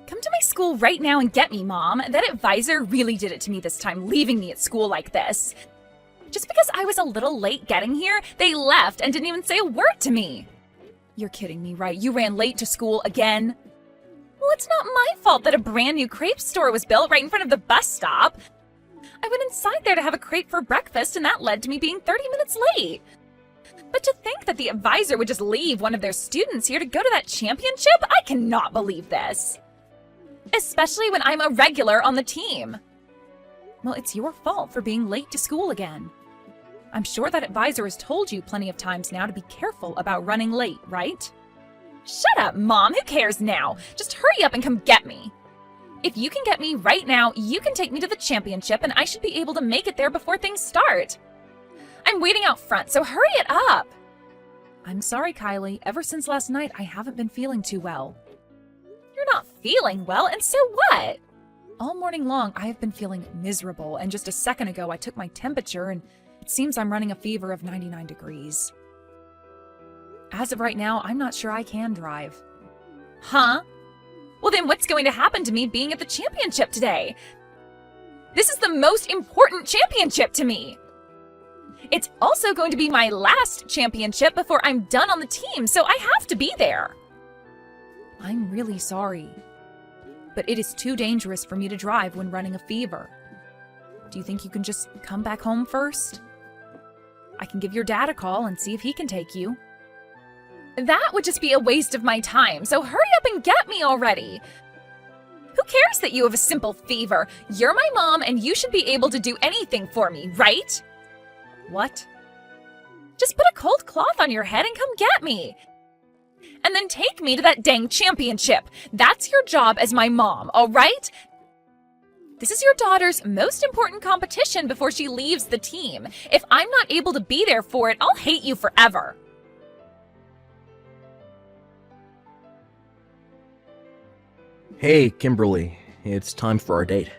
Come to my school right now and get me, Mom. That advisor really did it to me this time, leaving me at school like this. Just because I was a little late getting here, they left and didn't even say a word to me. You're kidding me, right? You ran late to school again? Well, it's not my fault that a brand new crepe store was built right in front of the bus stop. I went inside there to have a crepe for breakfast, and that led to me being 30 minutes late. But to think that the advisor would just leave one of their students here to go to that championship, I cannot believe this. Especially when I'm a regular on the team. Well, it's your fault for being late to school again. I'm sure that advisor has told you plenty of times now to be careful about running late, right? Shut up, Mom. Who cares now? Just hurry up and come get me. If you can get me right now, you can take me to the championship and I should be able to make it there before things start. I'm waiting out front, so hurry it up. I'm sorry, Kylie. Ever since last night, I haven't been feeling too well. You're not feeling well, and so what? All morning long, I have been feeling miserable, and just a second ago, I took my temperature, and it seems I'm running a fever of 99 degrees. As of right now, I'm not sure I can drive. Huh? Well, then what's going to happen to me being at the championship today? This is the most important championship to me. It's also going to be my last championship before I'm done on the team, so I have to be there. I'm really sorry, but it is too dangerous for me to drive when running a fever. Do you think you can just come back home first? I can give your dad a call and see if he can take you. That would just be a waste of my time, so hurry up and get me already. Who cares that you have a simple fever? You're my mom and you should be able to do anything for me, right? What? Just put a cold cloth on your head and come get me. And then take me to that dang championship. That's your job as my mom, all right? This is your daughter's most important competition before she leaves the team. If I'm not able to be there for it, I'll hate you forever. Hey, Kimberly. It's time for our date.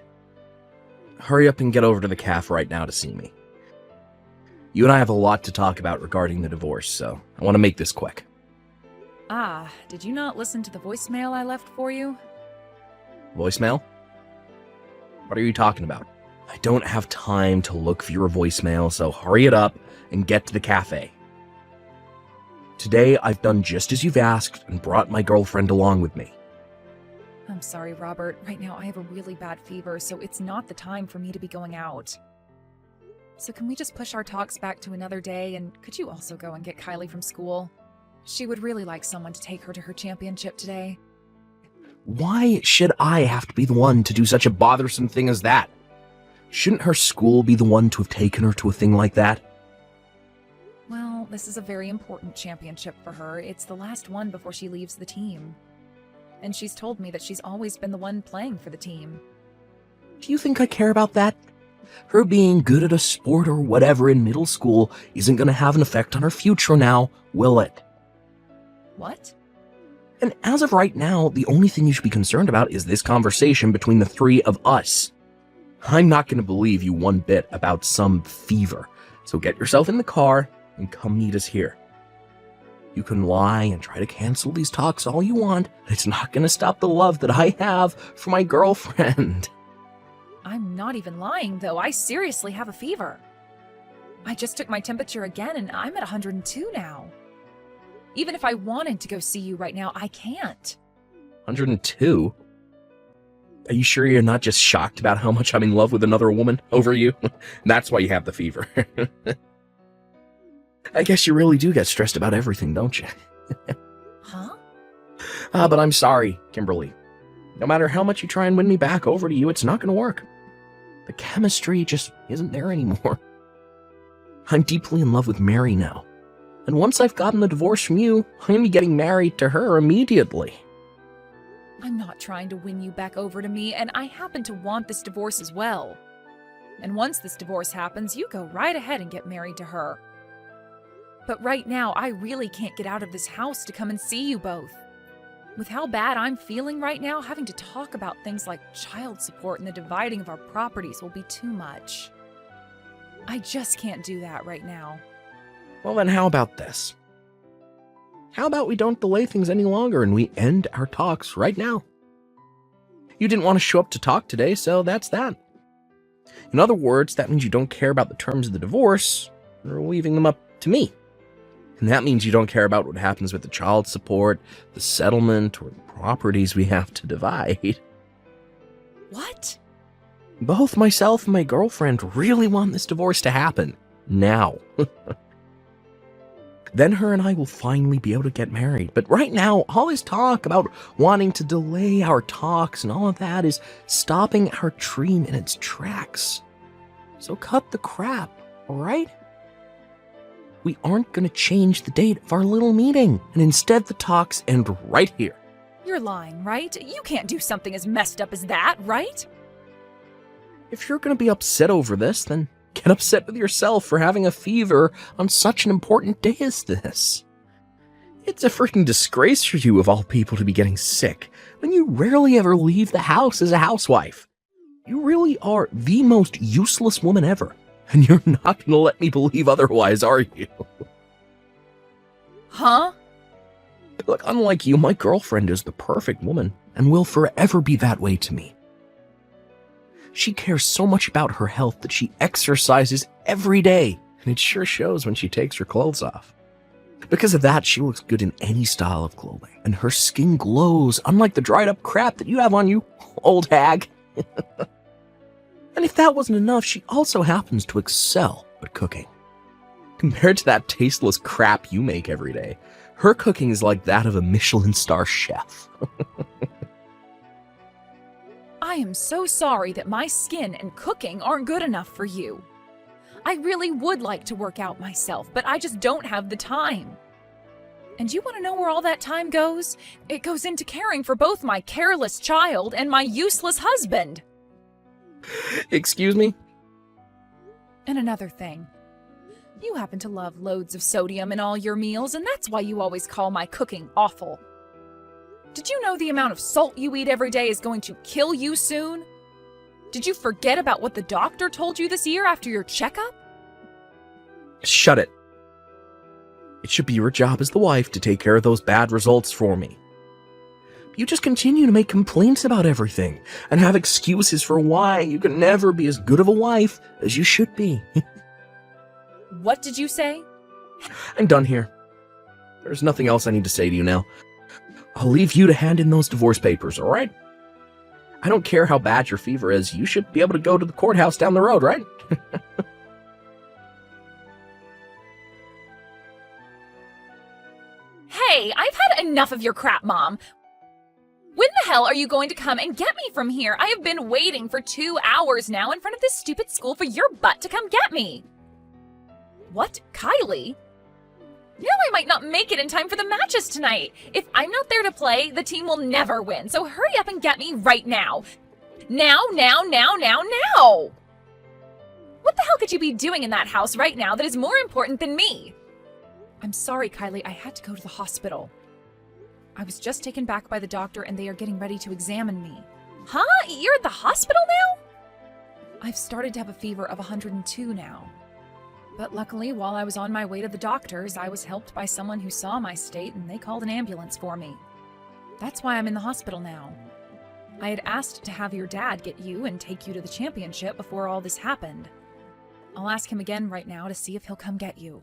Hurry up and get over to the cafe right now to see me. You and I have a lot to talk about regarding the divorce, so I want to make this quick. Ah, did you not listen to the voicemail I left for you? Voicemail? What are you talking about? I don't have time to look for your voicemail, so hurry it up and get to the cafe. Today, I've done just as you've asked and brought my girlfriend along with me. I'm sorry, Robert. Right now I have a really bad fever, so it's not the time for me to be going out. So can we just push our talks back to another day, and could you also go and get Kylie from school? She would really like someone to take her to her championship today. Why should I have to be the one to do such a bothersome thing as that? Shouldn't her school be the one to have taken her to a thing like that? Well, this is a very important championship for her. It's the last one before she leaves the team. And she's told me that she's always been the one playing for the team. Do you think I care about that? Her being good at a sport or whatever in middle school isn't going to have an effect on her future now, will it? What? And as of right now, the only thing you should be concerned about is this conversation between the three of us. I'm not going to believe you one bit about some fever, so get yourself in the car and come meet us here. You can lie and try to cancel these talks all you want. It's not going to stop the love that I have for my girlfriend. I'm not even lying, though. I seriously have a fever. I just took my temperature again, and I'm at 102 now. Even if I wanted to go see you right now, I can't. 102? Are you sure you're not just shocked about how much I'm in love with another woman over you? That's why you have the fever. I guess you really do get stressed about everything, don't you? Huh? But I'm sorry, Kimberly. No matter how much you try and win me back over to you, it's not going to work. The chemistry just isn't there anymore. I'm deeply in love with Mary now. And once I've gotten the divorce from you, I'm going to be getting married to her immediately. I'm not trying to win you back over to me, and I happen to want this divorce as well. And once this divorce happens, you go right ahead and get married to her. But right now, I really can't get out of this house to come and see you both. With how bad I'm feeling right now, having to talk about things like child support and the dividing of our properties will be too much. I just can't do that right now. Well then, how about this? How about we don't delay things any longer and we end our talks right now? You didn't want to show up to talk today, so that's that. In other words, that means you don't care about the terms of the divorce, or leaving them up to me. And that means you don't care about what happens with the child support, the settlement, or the properties we have to divide. What? Both myself and my girlfriend really want this divorce to happen. Now. Then her and I will finally be able to get married. But right now, all this talk about wanting to delay our talks and all of that is stopping our dream in its tracks. So cut the crap, alright? We aren't going to change the date of our little meeting, and instead the talks end right here. You're lying, right? You can't do something as messed up as that, right? If you're going to be upset over this, then get upset with yourself for having a fever on such an important day as this. It's a freaking disgrace for you, of all people, to be getting sick when you rarely ever leave the house as a housewife. You really are the most useless woman ever, and you're not going to let me believe otherwise, are you? Huh? Look, unlike you, my girlfriend is the perfect woman, and will forever be that way to me. She cares so much about her health that she exercises every day, and it sure shows when she takes her clothes off. Because of that, she looks good in any style of clothing, and her skin glows, unlike the dried up crap that you have on you, old hag. And if that wasn't enough, she also happens to excel at cooking. Compared to that tasteless crap you make every day, her cooking is like that of a Michelin star chef. I am so sorry that my skin and cooking aren't good enough for you. I really would like to work out myself, but I just don't have the time. And you want to know where all that time goes? It goes into caring for both my careless child and my useless husband. Excuse me? And another thing. You happen to love loads of sodium in all your meals, and that's why you always call my cooking awful. Did you know the amount of salt you eat every day is going to kill you soon? Did you forget about what the doctor told you this year after your checkup? Shut it. It should be your job as the wife to take care of those bad results for me. You just continue to make complaints about everything and have excuses for why you can never be as good of a wife as you should be. What did you say? I'm done here. There's nothing else I need to say to you now. I'll leave you to hand in those divorce papers, alright? I don't care how bad your fever is, you should be able to go to the courthouse down the road, right? Hey, I've had enough of your crap, Mom. When the hell are you going to come and get me from here? I have been waiting for 2 hours now in front of this stupid school for your butt to come get me. What, Kylie? Now I might not make it in time for the matches tonight. If I'm not there to play, the team will never win. So hurry up and get me right now. Now. What the hell could you be doing in that house right now that is more important than me? I'm sorry, Kylie. I had to go to the hospital. I was just taken back by the doctor and they are getting ready to examine me. Huh? You're at the hospital now? I've started to have a fever of 102 now. But luckily, while I was on my way to the doctor's, I was helped by someone who saw my state and they called an ambulance for me. That's why I'm in the hospital now. I had asked to have your dad get you and take you to the championship before all this happened. I'll ask him again right now to see if he'll come get you.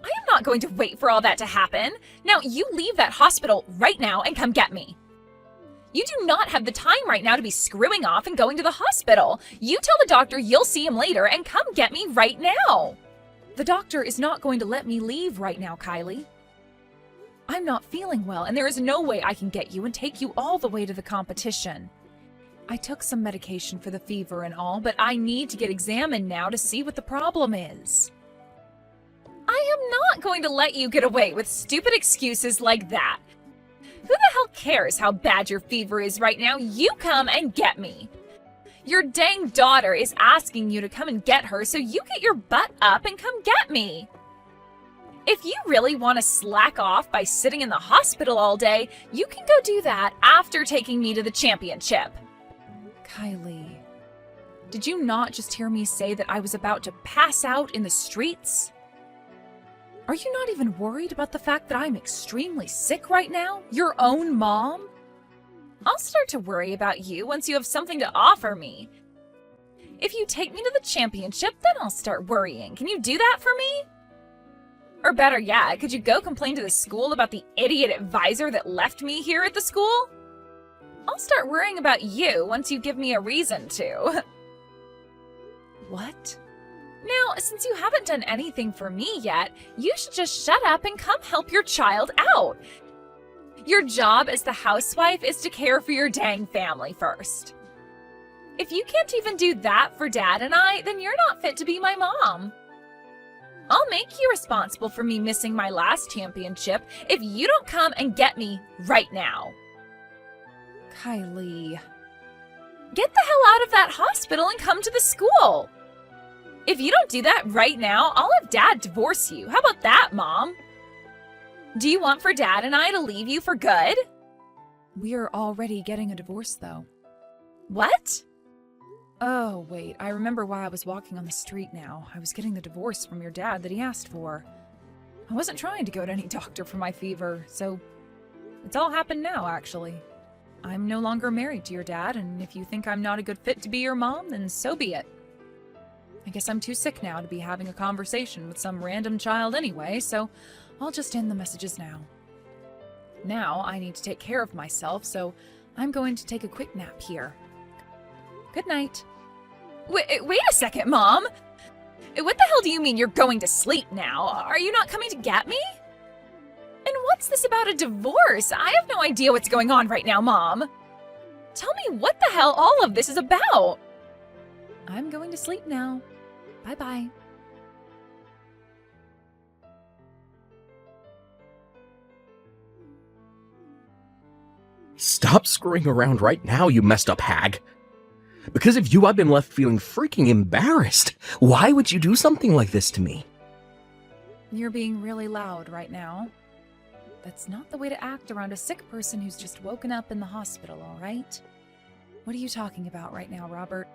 I am not going to wait for all that to happen. Now, you leave that hospital right now and come get me. You do not have the time right now to be screwing off and going to the hospital. You tell the doctor you'll see him later and come get me right now. The doctor is not going to let me leave right now, Kylie. I'm not feeling well, and there is no way I can get you and take you all the way to the competition. I took some medication for the fever and all, but I need to get examined now to see what the problem is. I am not going to let you get away with stupid excuses like that. Who the hell cares how bad your fever is right now? You come and get me. Your dang daughter is asking you to come and get her, so you get your butt up and come get me. If you really want to slack off by sitting in the hospital all day, you can go do that after taking me to the championship. Kylie, did you not just hear me say that I was about to pass out in the streets? Are you not even worried about the fact that I'm extremely sick right now? Your own mom? I'll start to worry about you once you have something to offer me. If you take me to the championship, then I'll start worrying. Can you do that for me? Or better yet, could you go complain to the school about the idiot advisor that left me here at the school? I'll start worrying about you once you give me a reason to. What? Now, since you haven't done anything for me yet, you should just shut up and come help your child out. Your job as the housewife is to care for your dang family first. If you can't even do that for Dad and I, then you're not fit to be my mom. I'll make you responsible for me missing my last championship if you don't come and get me right now. Kylie. Get the hell out of that hospital and come to the school. If you don't do that right now, I'll have Dad divorce you. How about that, Mom? Do you want for Dad and I to leave you for good? We're already getting a divorce, though. What? Oh, wait, I remember why I was walking on the street now. I was getting the divorce from your dad that he asked for. I wasn't trying to go to any doctor for my fever, so it's all happened now, actually. I'm no longer married to your dad, and if you think I'm not a good fit to be your mom, then so be it. I guess I'm too sick now to be having a conversation with some random child anyway, so I'll just end the messages now. Now I need to take care of myself, so I'm going to take a quick nap here. Good night. Wait a second, Mom! What the hell do you mean you're going to sleep now? Are you not coming to get me? And what's this about a divorce? I have no idea what's going on right now, Mom. Tell me what the hell all of this is about. I'm going to sleep now. Bye-bye. Stop screwing around right now, you messed up hag. Because of you, I've been left feeling freaking embarrassed. Why would you do something like this to me? You're being really loud right now. That's not the way to act around a sick person who's just woken up in the hospital, all right? What are you talking about right now, Robert?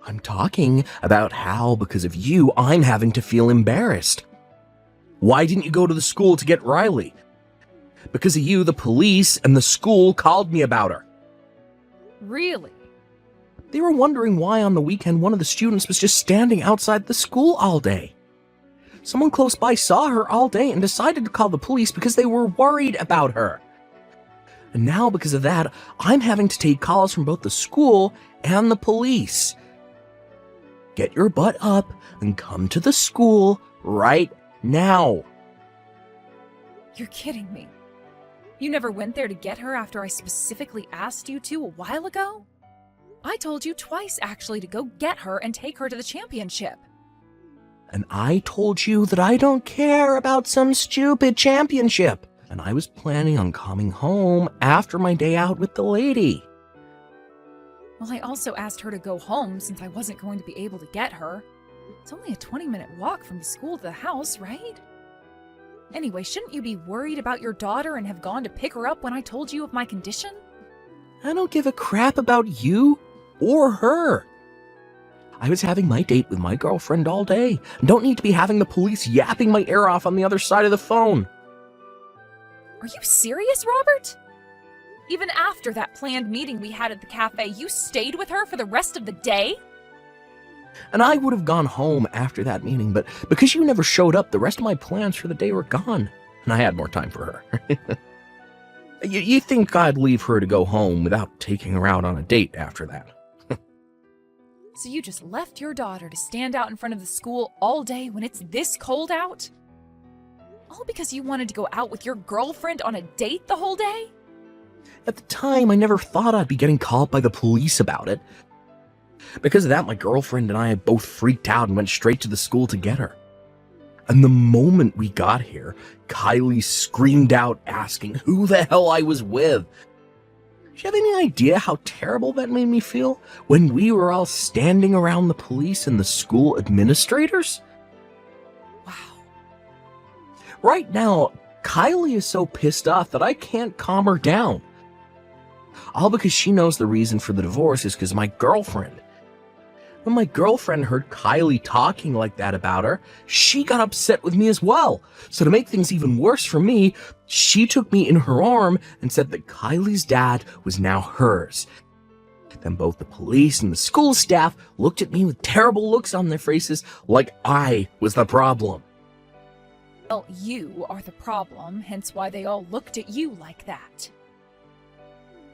I'm talking about how, because of you, I'm having to feel embarrassed. Why didn't you go to the school to get Riley? Because of you, the police and the school called me about her. Really? They were wondering why on the weekend one of the students was just standing outside the school all day. Someone close by saw her all day and decided to call the police because they were worried about her. And now, because of that, I'm having to take calls from both the school and the police. Get your butt up and come to the school right now. You're kidding me. You never went there to get her after I specifically asked you to a while ago? I told you twice, actually, to go get her and take her to the championship. And I told you that I don't care about some stupid championship. And I was planning on coming home after my day out with the lady. Well, I also asked her to go home since I wasn't going to be able to get her. It's only a 20-minute walk from the school to the house, right? Anyway, shouldn't you be worried about your daughter and have gone to pick her up when I told you of my condition? I don't give a crap about you or her. I was having my date with my girlfriend all day. Don't need to be having the police yapping my ear off on the other side of the phone. Are you serious, Robert? Even after that planned meeting we had at the cafe, you stayed with her for the rest of the day? And I would have gone home after that meeting, but because you never showed up, the rest of my plans for the day were gone. And I had more time for her. You think I'd leave her to go home without taking her out on a date after that? So you just left your daughter to stand out in front of the school all day when it's this cold out? All because you wanted to go out with your girlfriend on a date the whole day? At the time, I never thought I'd be getting called by the police about it. Because of that, my girlfriend and I both freaked out and went straight to the school to get her. And the moment we got here, Kylie screamed out asking who the hell I was with. Do you have any idea how terrible that made me feel when we were all standing around the police and the school administrators? Wow. Right now, Kylie is so pissed off that I can't calm her down. All because she knows the reason for the divorce is because my girlfriend. When my girlfriend heard Kylie talking like that about her, she got upset with me as well. So to make things even worse for me, she took me in her arm and said that Kylie's dad was now hers. Then both the police and the school staff looked at me with terrible looks on their faces like I was the problem. Well, you are the problem, hence why they all looked at you like that.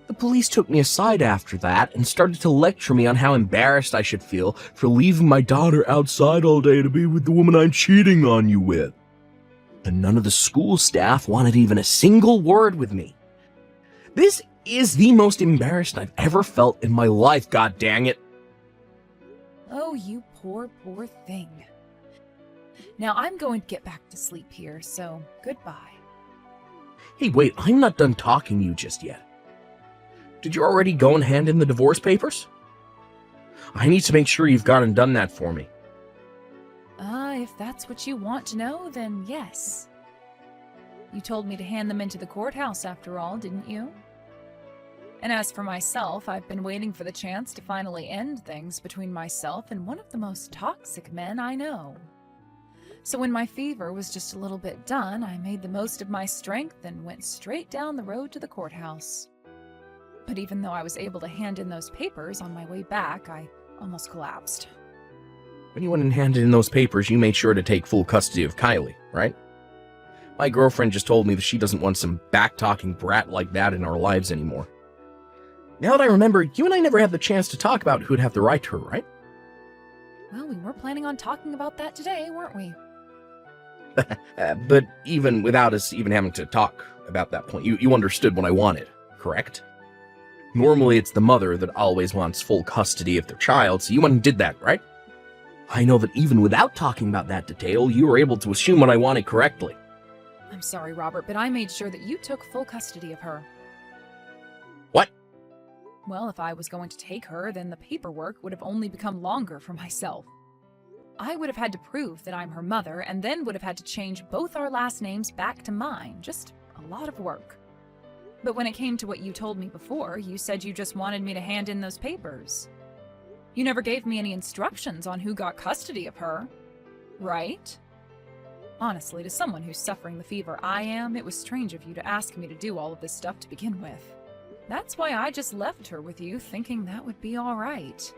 The police took me aside after that and started to lecture me on how embarrassed I should feel for leaving my daughter outside all day to be with the woman I'm cheating on you with. And none of the school staff wanted even a single word with me. This is the most embarrassed I've ever felt in my life, god dang it. Oh, you poor, poor thing. Now I'm going to get back to sleep here, so goodbye. Hey, wait, I'm not done talking to you just yet. Did you already go and hand in the divorce papers? I need to make sure you've gone and done that for me. If that's what you want to know, then yes. You told me to hand them into the courthouse after all, didn't you? And as for myself, I've been waiting for the chance to finally end things between myself and one of the most toxic men I know. So when my fever was just a little bit done, I made the most of my strength and went straight down the road to the courthouse. But even though I was able to hand in those papers on my way back, I almost collapsed. When you went and handed in those papers, you made sure to take full custody of Kylie, right? My girlfriend just told me that she doesn't want some back-talking brat like that in our lives anymore. Now that I remember, you and I never had the chance to talk about who'd have the right to her, right? Well, we were planning on talking about that today, weren't we? But even without us even having to talk about that point, you understood what I wanted, correct? Normally, it's the mother that always wants full custody of their child, so you went and did that, right? I know that even without talking about that detail, you were able to assume what I wanted correctly. I'm sorry, Robert, but I made sure that you took full custody of her. What? Well, if I was going to take her, then the paperwork would have only become longer for myself. I would have had to prove that I'm her mother, and then would have had to change both our last names back to mine. Just a lot of work. But when it came to what you told me before, you said you just wanted me to hand in those papers. You never gave me any instructions on who got custody of her, right? Honestly, to someone who's suffering the fever I am, it was strange of you to ask me to do all of this stuff to begin with. That's why I just left her with you, thinking that would be all right.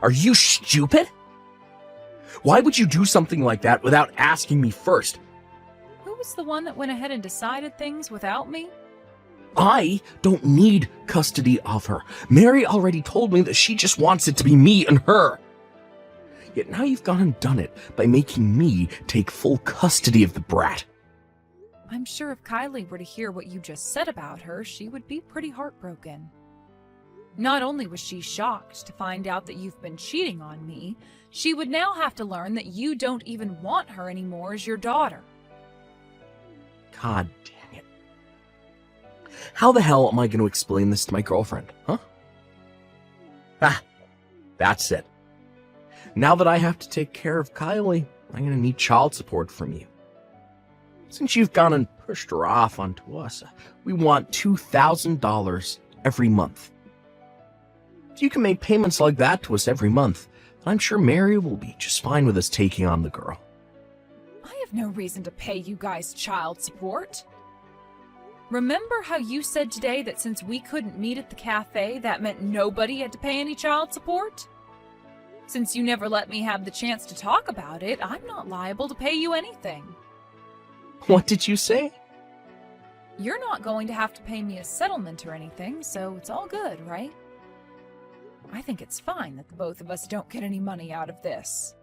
Are you stupid? Why would you do something like that without asking me first? Who was the one that went ahead and decided things without me? I don't need custody of her. Mary already told me that she just wants it to be me and her. Yet now you've gone and done it by making me take full custody of the brat. I'm sure if Kylie were to hear what you just said about her, she would be pretty heartbroken. Not only was she shocked to find out that you've been cheating on me, she would now have to learn that you don't even want her anymore as your daughter. God dang it. How the hell am I going to explain this to my girlfriend, huh? That's it. Now that I have to take care of Kylie, I'm going to need child support from you. Since you've gone and pushed her off onto us, we want $2,000 every month. If you can make payments like that to us every month, then I'm sure Mary will be just fine with us taking on the girl. I have no reason to pay you guys child support. Remember how you said today that since we couldn't meet at the cafe, that meant nobody had to pay any child support? Since you never let me have the chance to talk about it, I'm not liable to pay you anything. What did you say? You're not going to have to pay me a settlement or anything, so it's all good, right? I think it's fine that the both of us don't get any money out of this.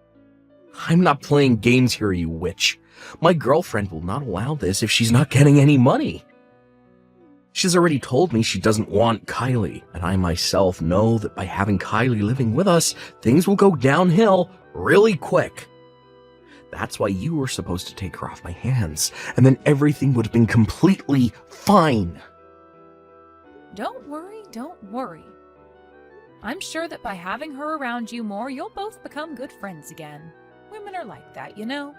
I'm not playing games here, you witch. My girlfriend will not allow this if she's not getting any money. She's already told me she doesn't want Kylie, and I myself know that by having Kylie living with us, things will go downhill really quick. That's why you were supposed to take her off my hands, and then everything would have been completely fine. Don't worry. I'm sure that by having her around you more, you'll both become good friends again. Women are like that, you know?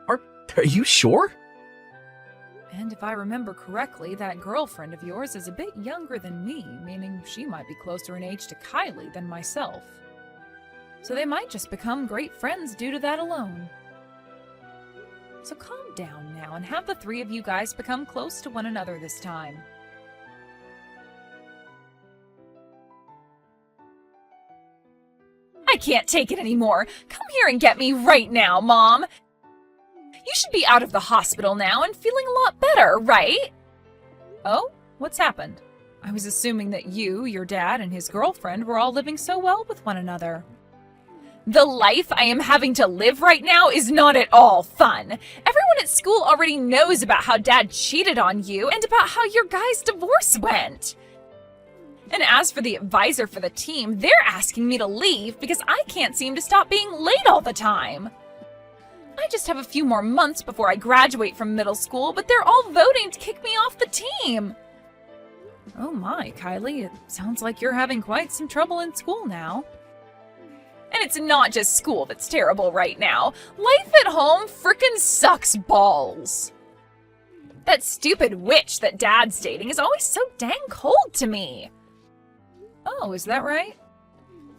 Are you sure? And if I remember correctly, that girlfriend of yours is a bit younger than me, meaning she might be closer in age to Kylie than myself. So they might just become great friends due to that alone. So calm down now and have the three of you guys become close to one another this time. I can't take it anymore. Come here and get me right now, Mom. You should be out of the hospital now and feeling a lot better, right? Oh, what's happened? I was assuming that you, your dad, and his girlfriend were all living so well with one another. The life I am having to live right now is not at all fun. Everyone at school already knows about how Dad cheated on you and about how your guys' divorce went. And as for the advisor for the team, they're asking me to leave because I can't seem to stop being late all the time. I just have a few more months before I graduate from middle school, but they're all voting to kick me off the team. Oh my, Kylie, it sounds like you're having quite some trouble in school now. And it's not just school that's terrible right now. Life at home frickin' sucks balls. That stupid witch that Dad's dating is always so dang cold to me. Oh, is that right?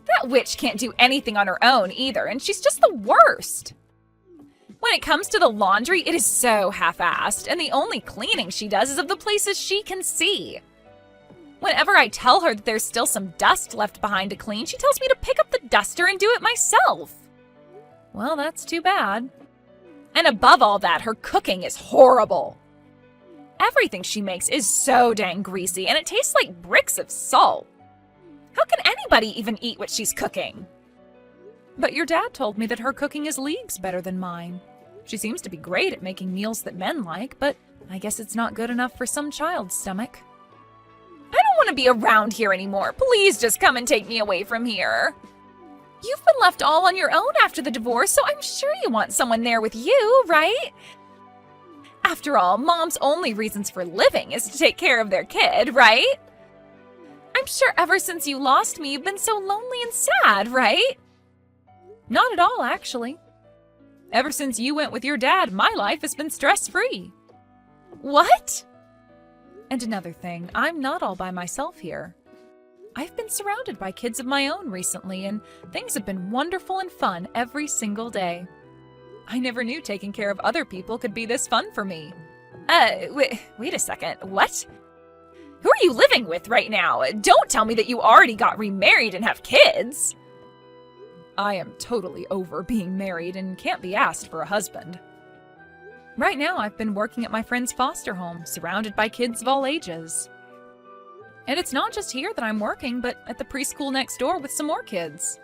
That witch can't do anything on her own either, and she's just the worst. When it comes to the laundry, it is so half-assed, and the only cleaning she does is of the places she can see. Whenever I tell her that there's still some dust left behind to clean, she tells me to pick up the duster and do it myself. Well, that's too bad. And above all that, her cooking is horrible. Everything she makes is so dang greasy, and it tastes like bricks of salt. How can anybody even eat what she's cooking? But your dad told me that her cooking is leagues better than mine. She seems to be great at making meals that men like, but I guess it's not good enough for some child's stomach. I don't want to be around here anymore. Please just come and take me away from here. You've been left all on your own after the divorce, so I'm sure you want someone there with you, right? After all, Mom's only reasons for living is to take care of their kid, right? I'm sure ever since you lost me, you've been so lonely and sad, right? Not at all, actually. Ever since you went with your dad, my life has been stress-free. What? And another thing, I'm not all by myself here. I've been surrounded by kids of my own recently, and things have been wonderful and fun every single day. I never knew taking care of other people could be this fun for me. Wait a second, what? Who are you living with right now? Don't tell me that you already got remarried and have kids. I am totally over being married and can't be asked for a husband. Right now, I've been working at my friend's foster home, surrounded by kids of all ages. And it's not just here that I'm working, but at the preschool next door with some more kids.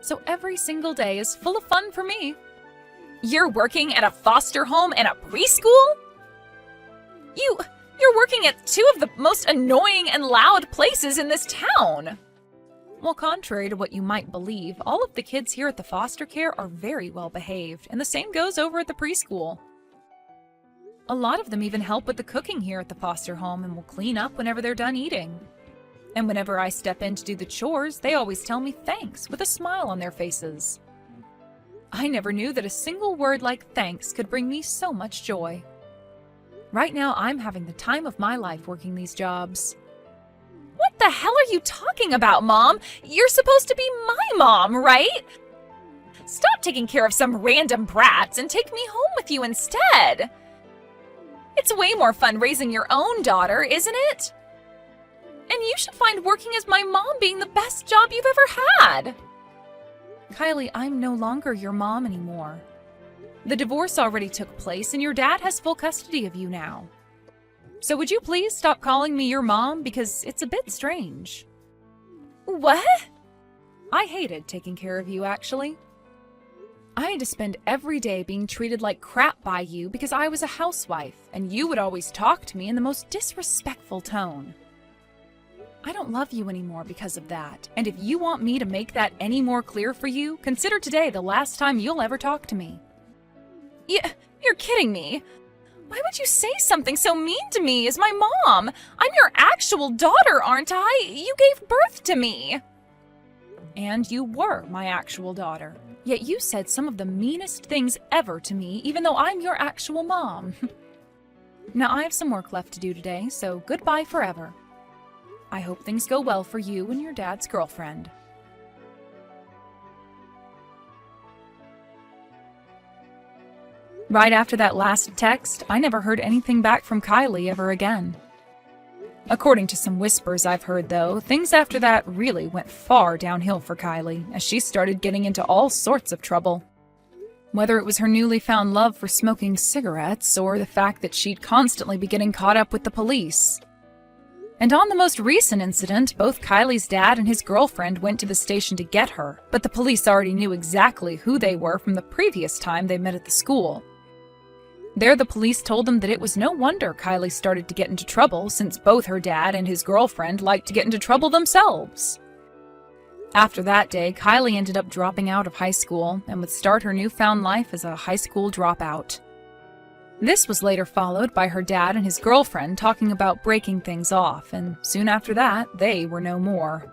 So every single day is full of fun for me. You're working at a foster home and a preschool? You're working at two of the most annoying and loud places in this town. Well, contrary to what you might believe, all of the kids here at the foster care are very well behaved, and the same goes over at the preschool. A lot of them even help with the cooking here at the foster home and will clean up whenever they're done eating. And whenever I step in to do the chores, they always tell me thanks with a smile on their faces. I never knew that a single word like thanks could bring me so much joy. Right now, I'm having the time of my life working these jobs. What the hell are you talking about, Mom? You're supposed to be my mom, right? Stop taking care of some random brats and take me home with you instead. It's way more fun raising your own daughter, isn't it? And you should find working as my mom being the best job you've ever had. Kylie, I'm no longer your mom anymore. The divorce already took place and your dad has full custody of you now. So would you please stop calling me your mom because it's a bit strange. What? I hated taking care of you, actually. I had to spend every day being treated like crap by you because I was a housewife, and you would always talk to me in the most disrespectful tone. I don't love you anymore because of that, and if you want me to make that any more clear for you, consider today the last time you'll ever talk to me. You're kidding me. Why would you say something so mean to me as my mom? I'm your actual daughter, aren't I? You gave birth to me. And you were my actual daughter. Yet you said some of the meanest things ever to me, even though I'm your actual mom. Now I have some work left to do today, so goodbye forever. I hope things go well for you and your dad's girlfriend. Right after that last text, I never heard anything back from Kylie ever again. According to some whispers I've heard, though, things after that really went far downhill for Kylie, as she started getting into all sorts of trouble. Whether it was her newly found love for smoking cigarettes, or the fact that she'd constantly be getting caught up with the police. And on the most recent incident, both Kylie's dad and his girlfriend went to the station to get her, but the police already knew exactly who they were from the previous time they met at the school. There, the police told them that it was no wonder Kylie started to get into trouble, since both her dad and his girlfriend liked to get into trouble themselves. After that day, Kylie ended up dropping out of high school and would start her newfound life as a high school dropout. This was later followed by her dad and his girlfriend talking about breaking things off, and soon after that, they were no more.